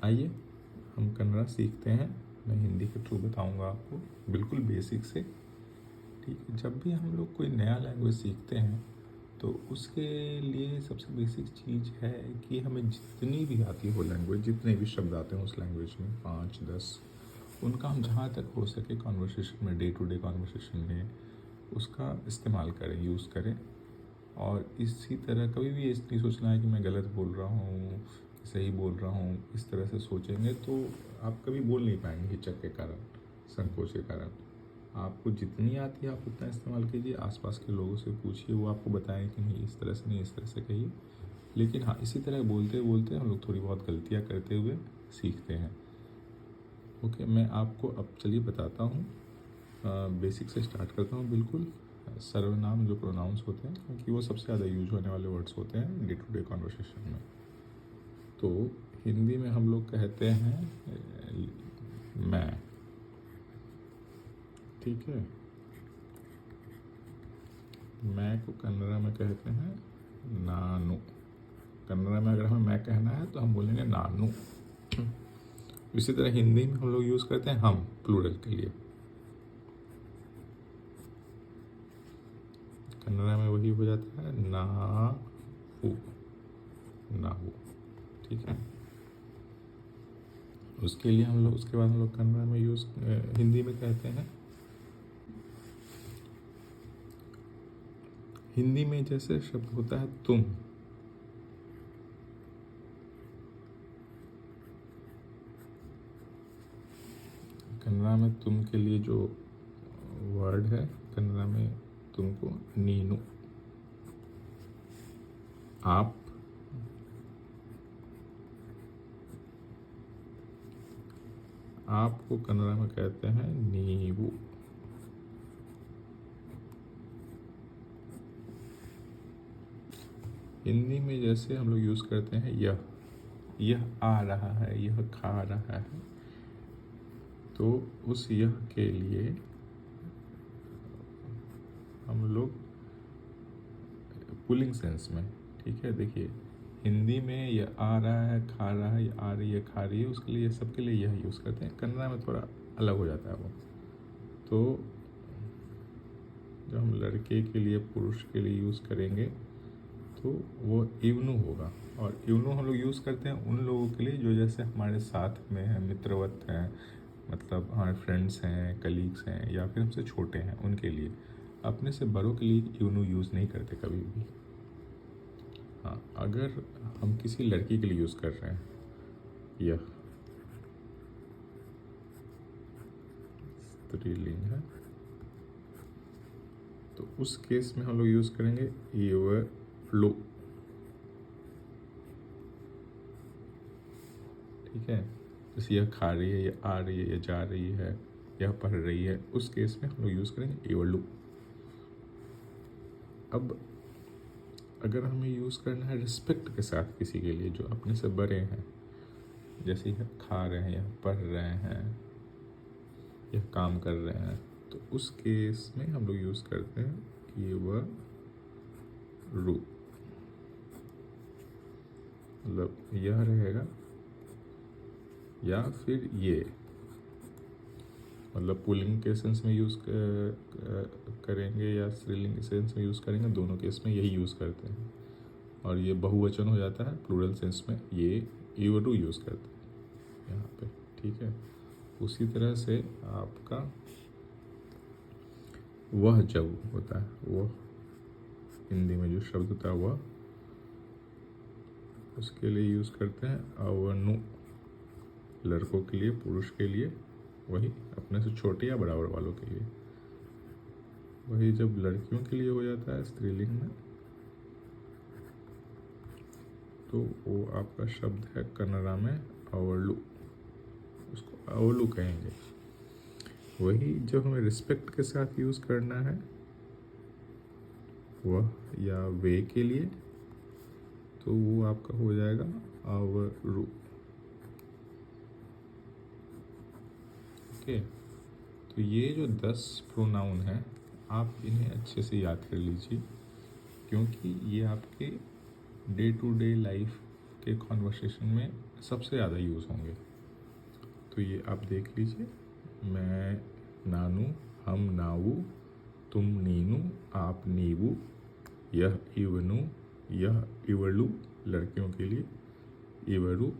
आइए हम कन्नड़ा सीखते हैं। मैं हिंदी के थ्रू बताऊंगा आपको, बिल्कुल बेसिक से। ठीक है, जब भी हम लोग कोई नया लैंग्वेज सीखते हैं तो उसके लिए सबसे बेसिक चीज़ है कि हमें जितनी भी आती हो लैंग्वेज, जितने भी शब्द आते हैं उस लैंग्वेज में 5-10, उनका हम जहाँ तक हो सके कॉन्वर्सेशन में, डे टू डे कॉन्वर्सेशन में उसका इस्तेमाल करें, यूज़ करें। और इसी तरह कभी भी ये नहीं सोचना है कि मैं गलत बोल रहा हूँ, सही बोल रहा हूँ। इस तरह से सोचेंगे तो आप कभी बोल नहीं पाएंगे, हिचक के कारण, संकोच के कारण। आपको जितनी आती है आप उतना इस्तेमाल कीजिए। आसपास के लोगों से पूछिए, वो आपको बताएं कि नहीं इस तरह से नहीं, इस तरह से कहिए। लेकिन हाँ, इसी तरह बोलते बोलते हम लोग थोड़ी बहुत गलतियाँ करते हुए सीखते हैं। ओके, मैं आपको अब चलिए बताता हूँ। बेसिक से स्टार्ट करता हूँ। बिल्कुल सर्वनाम जो प्रोनाउंस होते हैं, क्योंकि वो सबसे ज़्यादा यूज होने वाले वर्ड्स होते हैं डे टू डे कॉन्वर्सेशन में। तो हिंदी में हम लोग कहते हैं मैं, ठीक है। मैं को कन्नड़ा में कहते हैं नानु। कन्नड़ा में अगर हमें मैं कहना है तो हम बोलेंगे नानु। इसी तरह हिंदी में हम लोग यूज़ करते हैं हम, प्लूरल के लिए। कन्नड़ा में वही हो जाता है ना हु, ना हु, ठीक है। उसके लिए हम लोग, उसके बाद हम लोग कन्नड़ा में हिंदी में कहते हैं। हिंदी में जैसे शब्द होता है तुम, कन्नड़ा में तुम के लिए जो वर्ड है कन्नड़ा में तुमको नीनु। आप, आपको कन्नड़ा में कहते हैं नीवु। हिंदी में जैसे हम लोग यूज़ करते हैं यह आ रहा है, यह खा रहा है, तो उस यह के लिए हम लोग पुलिंग सेंस में, ठीक है। देखिए हिंदी में यह आ रहा है, खा रहा है, आ रही है, खा रही है, उसके लिए सबके लिए यह यूज़ करते हैं। कन्नड़ा में थोड़ा अलग हो जाता है वो। तो जब हम लड़के के लिए, पुरुष के लिए यूज़ करेंगे तो वो इवनु होगा। और इवनु हम लोग यूज़ करते हैं उन लोगों के लिए जो जैसे हमारे साथ में हैं, मित्रवत हैं, मतलब हमारे फ्रेंड्स हैं, कलीग्स हैं, या फिर हमसे छोटे हैं, उनके लिए। अपने से बड़ों के लिए इवनु यूज़ नहीं करते कभी भी। हाँ, अगर हम किसी लड़की के लिए यूज़ कर रहे हैं यह, स्त्रीलिंग है, तो उस केस में हम लोग यूज़ करेंगे इवलु, ठीक है। जैसे यह खा रही है, यह आ रही है, यह जा रही है, यह पढ़ रही है, उस केस में हम लोग यूज़ करेंगे इवलु। अब अगर हमें यूज़ करना है रिस्पेक्ट के साथ किसी के लिए जो अपने से बड़े हैं, जैसे यह खा रहे हैं, यह पढ़ रहे हैं, यह काम कर रहे हैं, तो उस केस में हम लोग यूज़ करते हैं इवलु। मतलब यह रहेगा, या फिर ये, मतलब पुल्लिंग के सेंस में यूज़ करेंगे या स्त्रीलिंग के सेंस में यूज़ करेंगे, दोनों केस में यही यूज़ करते हैं। और ये बहुवचन हो जाता है प्लूरल सेंस में, ये इवलु यूज़ करते हैं यहाँ पे, ठीक है। उसी तरह से आपका वह जब होता है, वह हिंदी में जो शब्द होता है वह, उसके लिए यूज़ करते हैं अवनु। लड़कों के लिए, पुरुष के लिए, वही अपने से छोटे या बराबर वालों के लिए। वही जब लड़कियों के लिए हो जाता है स्त्रीलिंग में, तो वो आपका शब्द है कन्नड़ा में अवलु, उसको अवलु कहेंगे। वही जब हमें रिस्पेक्ट के साथ यूज़ करना है वह या वे के लिए, तो वो आपका हो जाएगा अवरु। ओके, तो ये जो 10 प्रोनाउन हैं, आप इन्हें अच्छे से याद कर लीजिए, क्योंकि ये आपके डे टू डे लाइफ के कॉन्वर्सेशन में सबसे ज़्यादा यूज़ होंगे। तो ये आप देख लीजिए, मैं नानू, हम नाऊ, तुम नीनू, आप नीवू, यह इवनु, यह इवलू लड़कियों के लिए, इवरू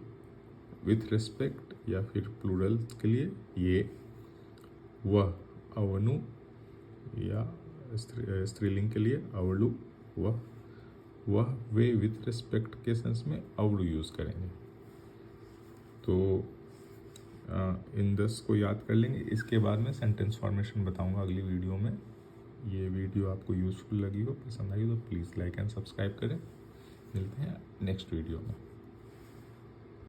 विथ रिस्पेक्ट या फिर प्लूरल के लिए ये, वह अवनु या स्त्रीलिंग के लिए अवलू, वह वे विथ रिस्पेक्ट के सेंस में अवलू यूज़ करेंगे। तो इन 10 को याद कर लेंगे। इसके बाद मैं सेंटेंस फॉर्मेशन बताऊंगा अगली वीडियो में। ये वीडियो आपको यूज़फुल लगी हो, पसंद आई हो तो प्लीज़ लाइक एंड सब्सक्राइब करें। मिलते हैं नेक्स्ट वीडियो में।